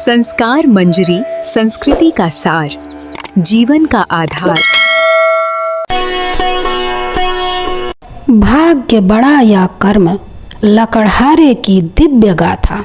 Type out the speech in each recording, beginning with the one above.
संस्कार मंजरी संस्कृति का सार, जीवन का आधार। भाग्य बड़ा या कर्म, लकड़हारे की दिव्य गाथा।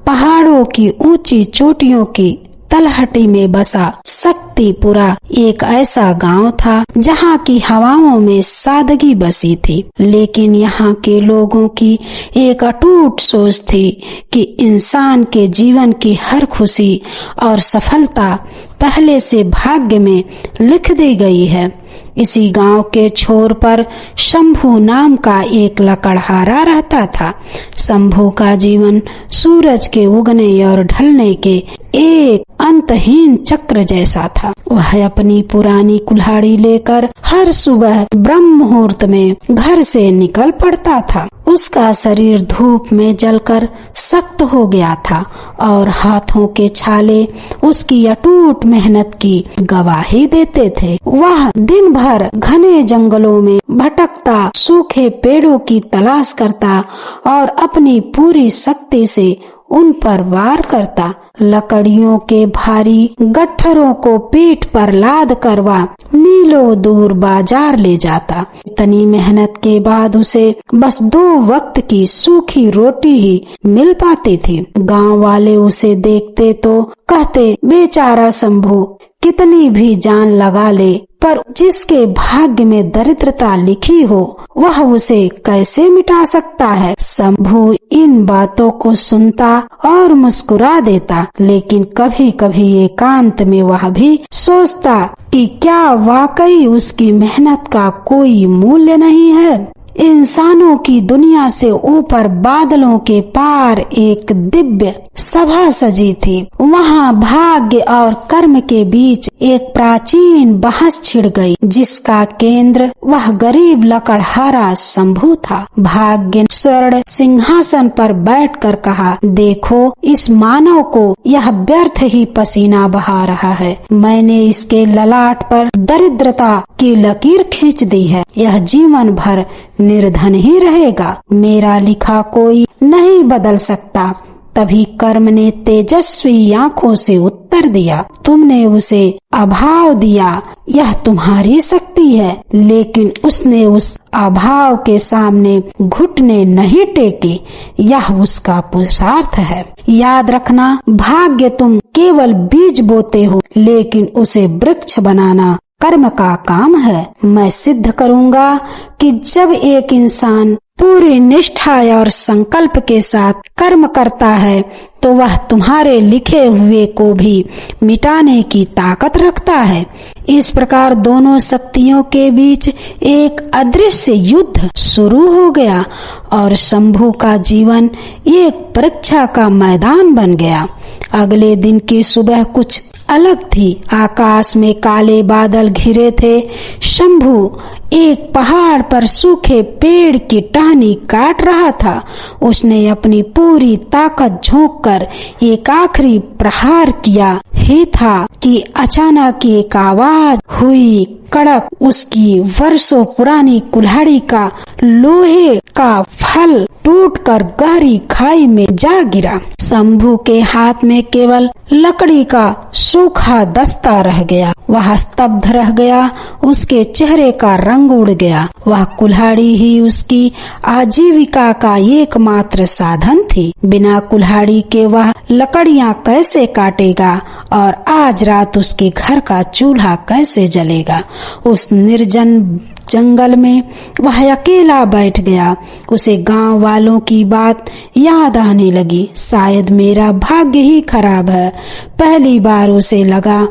पहाड़ों की ऊंची चोटियों की तलहटी में बसा शक्तिपुरा एक ऐसा गांव था जहां की हवाओं में सादगी बसी थी, लेकिन यहाँ के लोगों की एक अटूट सोच थी कि इंसान के जीवन की हर खुशी और सफलता पहले से भाग्य में लिख दी गई है। इसी गांव के छोर पर शंभू नाम का एक लकड़हारा रहता था। शंभू का जीवन सूरज के उगने और ढलने के एक अंतहीन चक्र जैसा था। वह अपनी पुरानी कुल्हाड़ी लेकर हर सुबह ब्रह्म मुहूर्त में घर से निकल पड़ता था। उसका शरीर धूप में जलकर सख्त हो गया था और हाथों के छाले उसकी अटूट मेहनत की गवाही देते थे। वह दिन भर घने जंगलों में भटकता, सूखे पेड़ों की तलाश करता और अपनी पूरी शक्ति से उन पर वार करता। लकड़ियों के भारी गट्ठरों को पीठ पर लाद कर वह मीलों दूर बाजार ले जाता। इतनी मेहनत के बाद उसे बस 2 वक्त की सूखी रोटी ही मिल पाती थी। गांव वाले उसे देखते तो कहते, बेचारा शंभू कितनी भी जान लगा ले, पर जिसके भाग्य में दरिद्रता लिखी हो वह उसे कैसे मिटा सकता है। शंभू इन बातों को सुनता और मुस्कुरा देता, लेकिन कभी कभी एकांत में वह भी सोचता कि क्या वाकई उसकी मेहनत का कोई मूल्य नहीं है। इंसानों की दुनिया से ऊपर बादलों के पार एक दिव्य सभा सजी थी। वहाँ भाग्य और कर्म के बीच एक प्राचीन बहस छिड़ गई, जिसका केंद्र वह गरीब लकड़हारा शंभू था। भाग्य स्वर्ण सिंहासन पर बैठकर कहा, देखो इस मानव को यह व्यर्थ ही पसीना बहा रहा है। मैंने इसके ललाट पर दरिद्रता की लकीर खींच दी है। यह जीवन भर निर्धन ही रहेगा। मेरा लिखा कोई नहीं बदल सकता। तभी कर्म ने तेजस्वी आंखों से उत्तर दिया, तुमने उसे अभाव दिया, यह तुम्हारी शक्ति है। लेकिन उसने उस अभाव के सामने घुटने नहीं टेके, यह उसका पुरुषार्थ है। याद रखना, भाग्य तुम केवल बीज बोते हो, लेकिन उसे वृक्ष बनाना कर्म का काम है। मैं सिद्ध करूंगा कि जब एक इंसान पूरी निष्ठा और संकल्प के साथ कर्म करता है तो वह तुम्हारे लिखे हुए को भी मिटाने की ताकत रखता है। इस प्रकार दोनों शक्तियों के बीच एक अदृश्य युद्ध शुरू हो गया और शंभू का जीवन एक परीक्षा का मैदान बन गया। अगले दिन की सुबह कुछ अलग थी। आकाश में काले बादल घिरे थे। शंभू एक पहाड़ पर सूखे पेड़ की टहनी काट रहा था। उसने अपनी पूरी ताकत झोंककर एक आखिरी प्रहार किया ही था कि अचानक एक आवाज हुई, कड़क। उसकी वर्षों पुरानी कुल्हाड़ी का लोहे का फल टूटकर गहरी खाई में जा गिरा। शंभू के हाथ में केवल लकड़ी का सूखा दस्ता रह गया। वह स्तब्ध रह गया। उसके चेहरे का रंग उड़ गया। वह कुल्हाड़ी ही उसकी आजीविका का एकमात्र साधन थी। बिना कुल्हाड़ी के वह लकड़ियां कैसे काटेगा और आज रात उसके घर का चूल्हा कैसे जलेगा। उस निर्जन जंगल में वह अकेला बैठ गया। उसे गांव वालों की बात याद आने लगी। शायद मेरा भाग्य ही खराब है। पहली बार उसे लगा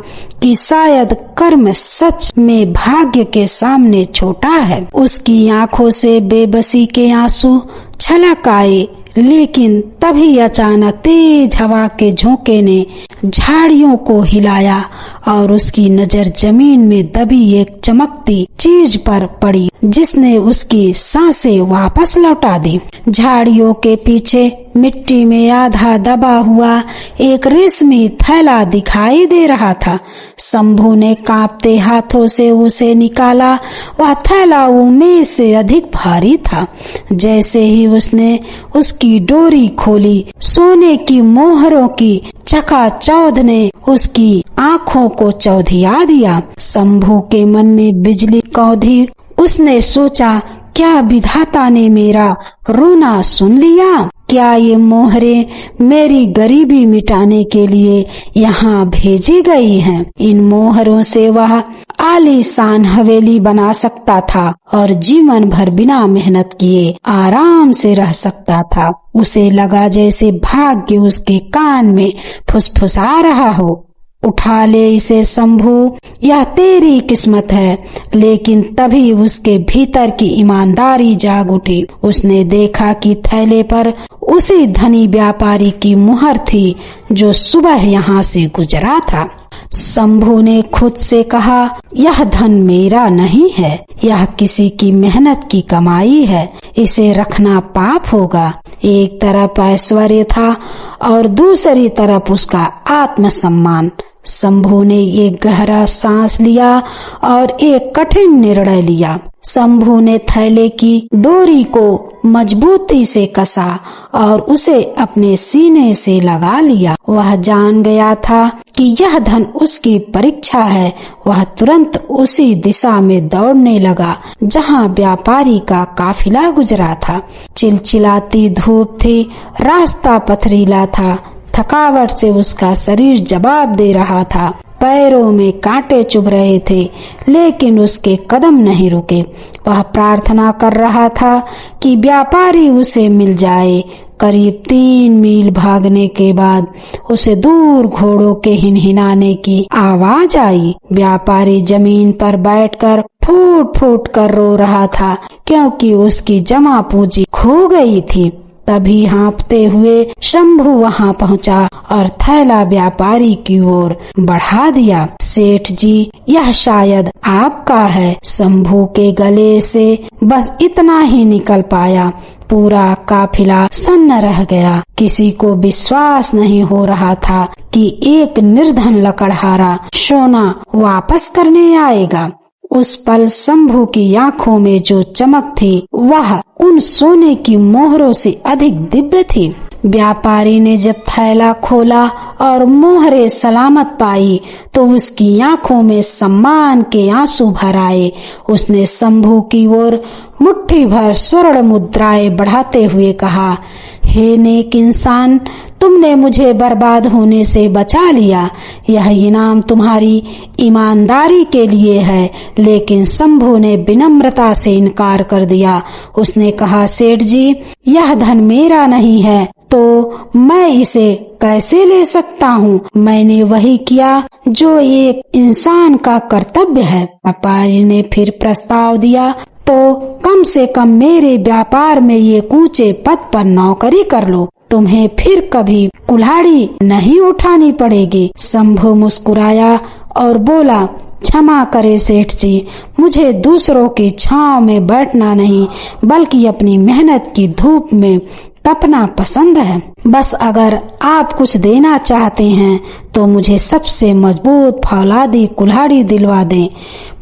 कि शायद कर्म सच में भाग्य के सामने छोटा है। उसकी आंखों से बेबसी के आंसू छलक आए, लेकिन तभी अचानक तेज हवा के झोंके ने झाड़ियों को हिलाया और उसकी नजर जमीन में दबी एक चमकती चीज पर पड़ी, जिसने उसकी सांसें वापस लौटा दी। झाड़ियों के पीछे मिट्टी में आधा दबा हुआ एक रेशमी थैला दिखाई दे रहा था। शंभू ने कांपते हाथों से उसे निकाला। वह थैला उम्मीद से अधिक भारी था। जैसे ही उसने उसकी डोरी खोली, सोने की मोहरों की चकाचौंध ने उसकी आँखों को चौधिया दिया। शंभू के मन में बिजली कौंधी। उसने सोचा, क्या विधाता ने मेरा रोना सुन लिया? क्या ये मोहरे मेरी गरीबी मिटाने के लिए यहाँ भेजी गई हैं? इन मोहरों से वह आलीशान हवेली बना सकता था और जीवन भर बिना मेहनत किए आराम से रह सकता था। उसे लगा जैसे भाग्य उसके कान में फुसफुसा रहा हो। उठा ले इसे शंभू, यह तेरी किस्मत है। लेकिन तभी उसके भीतर की ईमानदारी जाग उठी। उसने देखा कि थैले पर उसी धनी व्यापारी की मुहर थी जो सुबह यहाँ से गुजरा था। शंभू ने खुद से कहा, यह धन मेरा नहीं है, यह किसी की मेहनत की कमाई है, इसे रखना पाप होगा। एक तरफ ऐश्वर्य था और दूसरी तरफ उसका आत्मसम्मान। शंभू ने एक गहरा सांस लिया और एक कठिन निर्णय लिया। शंभू ने थैले की डोरी को मजबूती से कसा और उसे अपने सीने से लगा लिया। वह जान गया था कि यह धन उसकी परीक्षा है। वह तुरंत उसी दिशा में दौड़ने लगा जहां व्यापारी का काफिला गुजरा था। चिलचिलाती धूप थी, रास्ता पथरीला था, थकावट से उसका शरीर जवाब दे रहा था। पैरों में कांटे चुभ रहे थे, लेकिन उसके कदम नहीं रुके। वह प्रार्थना कर रहा था कि व्यापारी उसे मिल जाए। करीब 3 मील भागने के बाद उसे दूर घोड़ों के हिनहिनाने की आवाज आई। व्यापारी जमीन पर बैठकर फूट फूट कर रो रहा था, क्योंकि उसकी जमा पूंजी खो गई थी। तभी हाँफते हुए शंभू वहाँ पहुँचा और थैला व्यापारी की ओर बढ़ा दिया। सेठ जी, यह शायद आपका है। शंभू के गले से बस इतना ही निकल पाया। पूरा काफिला सन्न रह गया। किसी को विश्वास नहीं हो रहा था कि एक निर्धन लकड़हारा सोना वापस करने आएगा। उस पल शंभू की आँखों में जो चमक थी वह उन सोने की मोहरों से अधिक दिव्य थी। व्यापारी ने जब थैला खोला और मोहरे सलामत पाई तो उसकी आँखों में सम्मान के आंसू भर आए। उसने शंभू की ओर मुट्ठी भर स्वर्ण मुद्राएं बढ़ाते हुए कहा, हे नेक इंसान, तुमने मुझे बर्बाद होने से बचा लिया। यह इनाम तुम्हारी ईमानदारी के लिए है। लेकिन शंभू ने विनम्रता से इनकार कर दिया। उसने कहा, सेठ जी, यह धन मेरा नहीं है तो मैं इसे कैसे ले सकता हूँ? मैंने वही किया जो एक इंसान का कर्तव्य है। व्यापारी ने फिर प्रस्ताव दिया, तो कम से कम मेरे व्यापार में ये ऊंचे पद पर नौकरी कर लो। तुम्हें फिर कभी कुल्हाड़ी नहीं उठानी पड़ेगी। शंभू मुस्कुराया और बोला, क्षमा करे सेठ जी, मुझे दूसरों की छांव में बैठना नहीं बल्कि अपनी मेहनत की धूप में तपना पसंद है। बस अगर आप कुछ देना चाहते हैं तो मुझे सबसे मजबूत फौलादी कुल्हाड़ी दिलवा दें।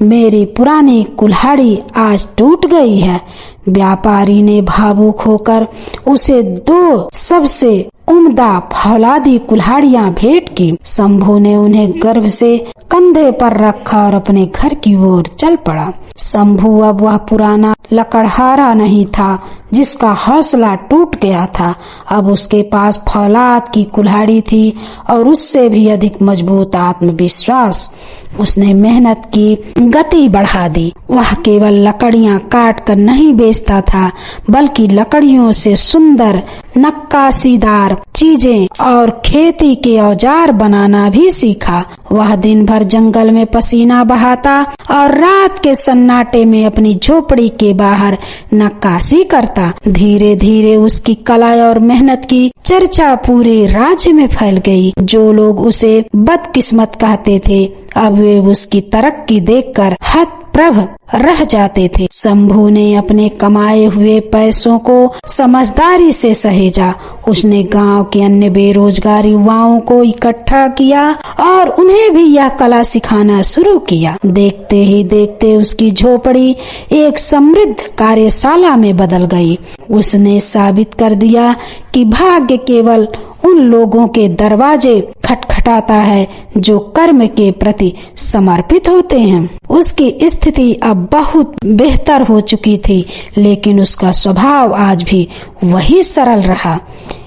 मेरी पुरानी कुल्हाड़ी आज टूट गई है। व्यापारी ने भावुक होकर उसे 2 सबसे उम्दा फौलादी कुल्हाड़ियां भेंट की। शंभू ने उन्हें गर्व से कंधे पर रखा और अपने घर की ओर चल पड़ा। शंभू अब वह पुराना लकड़हारा नहीं था जिसका हौसला टूट गया था। अब उसके पास फौलाद की कुल्हाड़ी थी और उससे भी अधिक मजबूत आत्मविश्वास। उसने मेहनत की गति बढ़ा दी। वह केवल लकड़ियां काट कर नहीं बेचता था बल्कि लकड़ियों से सुंदर नक्काशीदार चीजें और खेती के औजार बनाना भी सीखा। वह दिन भर जंगल में पसीना बहाता और रात के सन्नाटे में अपनी झोपड़ी के बाहर नक्काशी करता। धीरे धीरे उसकी कला और मेहनत की चर्चा पूरे राज्य में फैल गई। जो लोग उसे बदकिस्मत कहते थे अब वे उसकी तरक्की देखकर हतप्रभ रह जाते थे। शंभू ने अपने कमाए हुए पैसों को समझदारी से सहेजा। उसने गांव के अन्य बेरोजगार युवाओं को इकट्ठा किया और उन्हें भी यह कला सिखाना शुरू किया। देखते ही देखते उसकी झोपड़ी एक समृद्ध कार्यशाला में बदल गई। उसने साबित कर दिया कि भाग्य केवल उन लोगों के दरवाजे खटखटाता है जो कर्म के प्रति समर्पित होते हैं। उसकी स्थिति अब बहुत बेहतर हो चुकी थी, लेकिन उसका स्वभाव आज भी वही सरल रहा।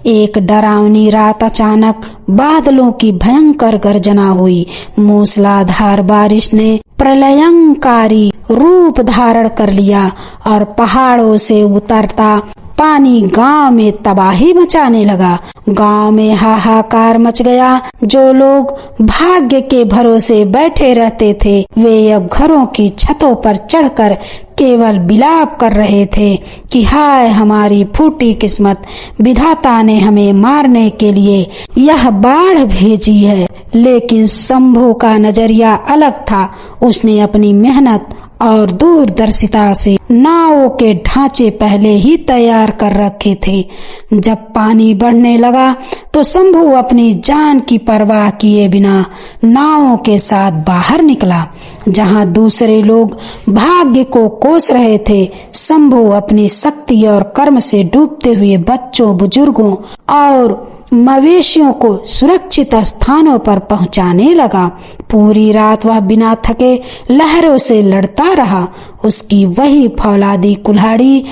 एक डरावनी रात अचानक बादलों की भयंकर गर्जना हुई। मूसलाधार बारिश ने प्रलयंकारी रूप धारण कर लिया और पहाड़ों से उतरता पानी गांव में तबाही मचाने लगा। गांव में हाहाकार मच गया। जो लोग भाग्य के भरोसे बैठे रहते थे, वे अब घरों की छतों पर चढ़कर केवल विलाप कर रहे थे कि हाय हमारी फूटी किस्मत, विधाता ने हमें मारने के लिए यह बाढ़ भेजी है। लेकिन शंभू का नजरिया अलग था। उसने अपनी मेहनत और दूरदर्शिता से नावों के ढांचे पहले ही तैयार कर रखे थे। जब पानी बढ़ने लगा तो शंभू अपनी जान की परवाह किए बिना नावों के साथ बाहर निकला। जहां दूसरे लोग भाग्य को कोस रहे थे, शंभू अपनी शक्ति और कर्म से डूबते हुए बच्चों, बुजुर्गों और मवेशियों को सुरक्षित स्थानों पर पहुंचाने लगा। पूरी रात वह बिना थके लहरों से लड़ता रहा। उसकी वही फौलादी कुल्हाड़ी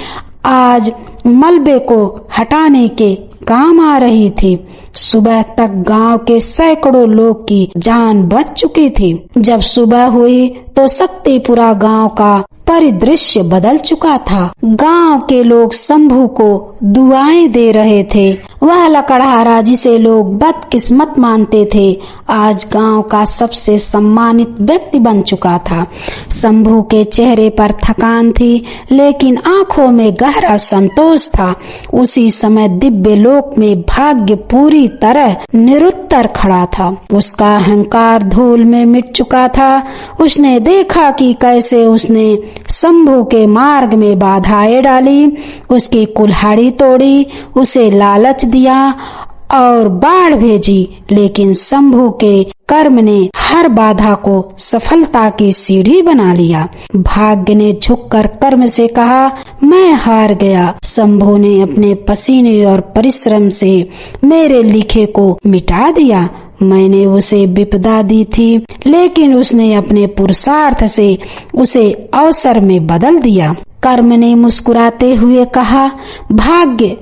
आज मलबे को हटाने के काम आ रही थी। सुबह तक गांव के सैकड़ों लोग की जान बच चुकी थी। जब सुबह हुई तो शक्तिपुरा गांव का परिदृश्य बदल चुका था। गांव के लोग शंभू को दुआएं दे रहे थे। वह लकड़हारा जिसे लोग बदकिस्मत मानते थे, आज गांव का सबसे सम्मानित व्यक्ति बन चुका था। शंभू के चेहरे पर थकान थी, लेकिन आंखों में गहरा संतोष था। उसी समय दिव्य लोक में भाग्य पूरी तरह निरुत्तर खड़ा था। उसका अहंकार धूल में मिट चुका था। उसने देखा कि कैसे उसने शंभू के मार्ग में बाधाएं डाली, उसकी कुल्हाड़ी तोड़ी, उसे लालच दिया और बाढ़ भेजी। लेकिन शंभू के कर्म ने हर बाधा को सफलता की सीढ़ी बना लिया। भाग्य ने झुककर कर्म से कहा, मैं हार गया। शंभू ने अपने पसीने और परिश्रम से मेरे लिखे को मिटा दिया। मैंने उसे विपदा दी थी, लेकिन उसने अपने पुरुषार्थ से उसे अवसर में बदल दिया। कर्म ने मुस्कुराते हुए कहा, भाग्य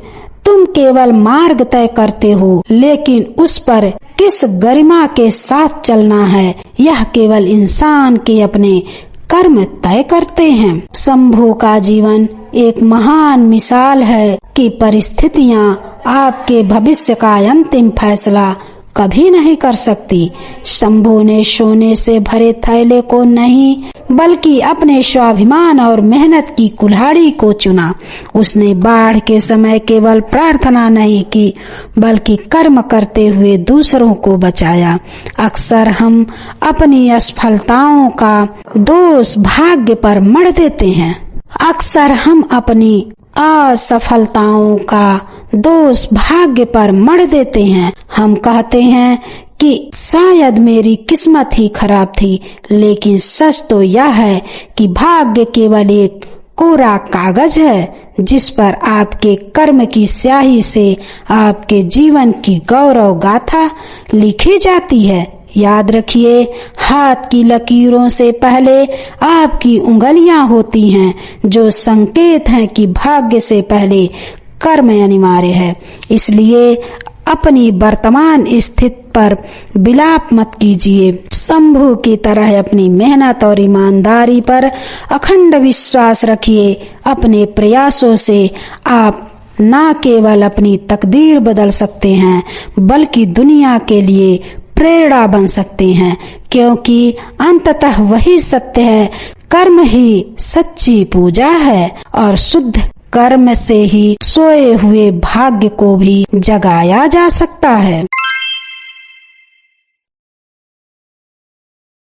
तुम केवल मार्ग तय करते हो, लेकिन उस पर किस गरिमा के साथ चलना है, यह केवल इंसान के अपने कर्म तय करते हैं। शंभू का जीवन एक महान मिसाल है कि परिस्थितियां आपके भविष्य का अंतिम फैसला कभी नहीं कर सकती। शंभू ने सोने से भरे थैले को नहीं, बल्कि अपने स्वाभिमान और मेहनत की कुल्हाड़ी को चुना। उसने बाढ़ के समय केवल प्रार्थना नहीं की, बल्कि कर्म करते हुए दूसरों को बचाया। अक्सर हम अपनी असफलताओं का दोष भाग्य पर मढ़ देते हैं। अक्सर हम अपनी असफलताओं का दोष भाग्य पर मढ़ देते हैं। हम कहते हैं कि शायद मेरी किस्मत ही खराब थी, लेकिन सच तो यह है कि भाग्य केवल एक कोरा कागज है, जिस पर आपके कर्म की स्याही से आपके जीवन की गौरव गाथा लिखी जाती है। याद रखिए, हाथ की लकीरों से पहले आपकी उंगलियां होती हैं, जो संकेत हैं कि भाग्य से पहले कर्म अनिवार्य है। इसलिए अपनी वर्तमान स्थिति पर विलाप मत कीजिए। शंभू की तरह अपनी मेहनत और ईमानदारी पर अखंड विश्वास रखिए। अपने प्रयासों से आप न केवल अपनी तकदीर बदल सकते हैं, बल्कि दुनिया के लिए प्रेरणा बन सकते हैं, क्योंकि अंततः वही सत्य है। कर्म ही सच्ची पूजा है और शुद्ध कर्म से ही सोए हुए भाग्य को भी जगाया जा सकता है।